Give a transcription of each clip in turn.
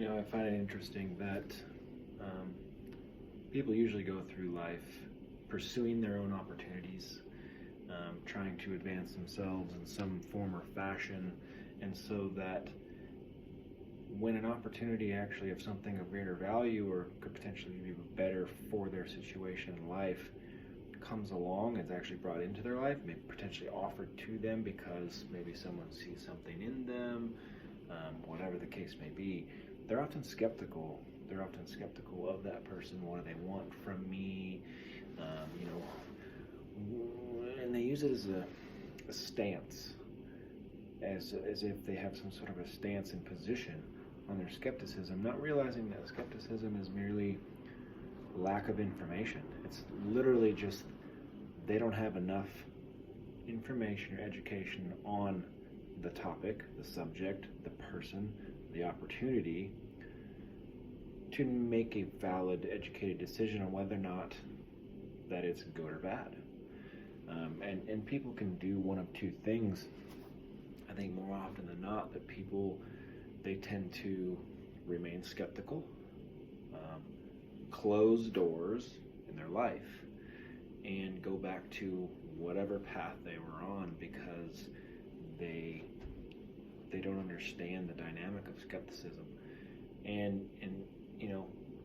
I find it interesting that um, people usually go through life pursuing their own opportunities, trying to advance themselves in some form or fashion, and so that when an opportunity actually of something of greater value or could potentially be better for their situation in life comes along, it's actually brought into their life, maybe potentially offered to them because maybe someone sees something in them, whatever the case may be, they're often skeptical. They're often skeptical of that person. What do they want from me? You know, and they use it as a stance, as if they have some sort of a stance and position on their skepticism, not realizing that skepticism is merely lack of information. It's literally just they don't have enough information or education on the topic, the subject, the person, the opportunity to make a valid, educated decision on whether or not that it's good or bad. And people can do one of two things. I think more often than not that people, they tend to remain skeptical, close doors in their life, and go back to whatever path they were on because they don't understand the dynamic of skepticism. And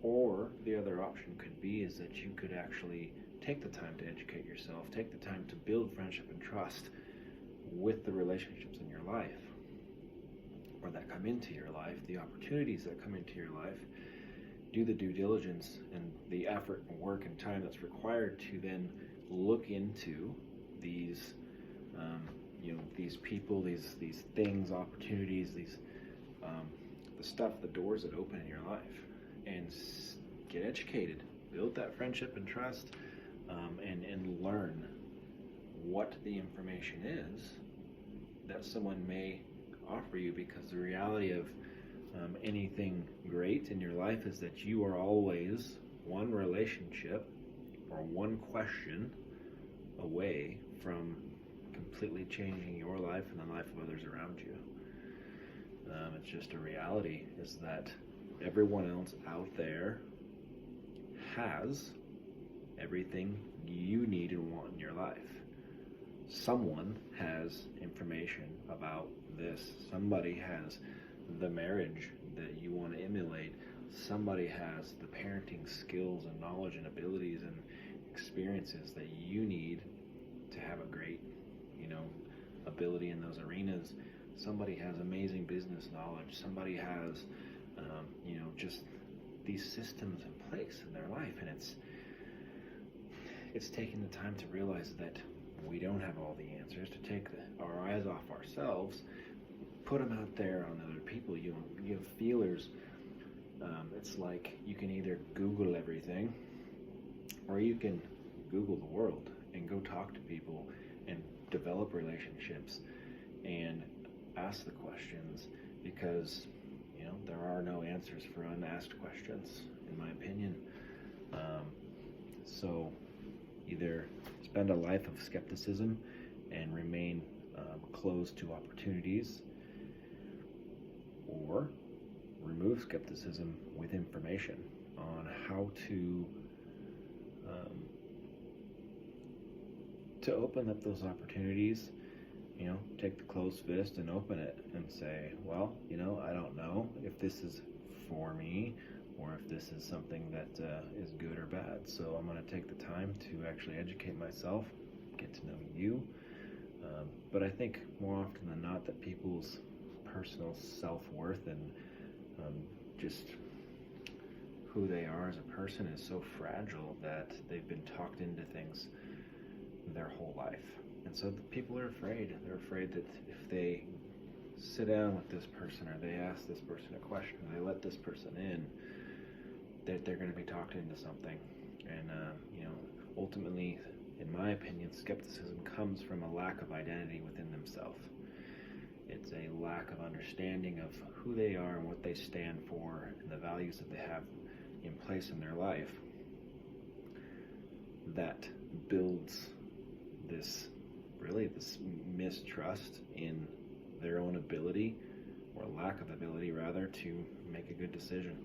or the other option could be is that you could actually take the time to educate yourself, take the time to build friendship and trust with the relationships in your life or that come into your life, the opportunities that come into your life. Do the due diligence and the effort and work and time that's required to then look into these these people, these things, opportunities, these the stuff, the doors that open in your life, and get educated, build that friendship and trust, and learn what the information is that someone may offer you, because the reality of anything great in your life is that you are always one relationship or one question away from completely changing your life and the life of others around you. It's just a reality is that everyone else out there has everything you need and want in your life. Someone has information about this. Somebody has the marriage that you want to emulate. Somebody has the parenting skills and knowledge and abilities and experiences that you need to have a great, ability in those arenas. Somebody has amazing business knowledge. Somebody has, just these systems in place in their life, and it's taking the time to realize that we don't have all the answers, to take our eyes off ourselves, put them out there on other people. You have feelers. It's like you can either Google everything, or you can Google the world and go talk to people and develop relationships and ask the questions, because there are no answers for unasked questions, in my opinion. So either spend a life of skepticism and remain closed to opportunities, or remove skepticism with information on how to open up those opportunities. Take the closed fist and open it and say, well, I don't know if this is for me or if this is something that is good or bad. So I'm going to take the time to actually educate myself, get to know you. But I think more often than not that people's personal self-worth and just who they are as a person is so fragile that they've been talked into things their whole life. And so the people are afraid. They're afraid that if they sit down with this person or they ask this person a question or they let this person in, that they're going to be talked into something. And, ultimately, in my opinion, skepticism comes from a lack of identity within themselves. It's a lack of understanding of who they are and what they stand for and the values that they have in place in their life that builds this mistrust in their own ability or lack of ability rather, to make a good decision.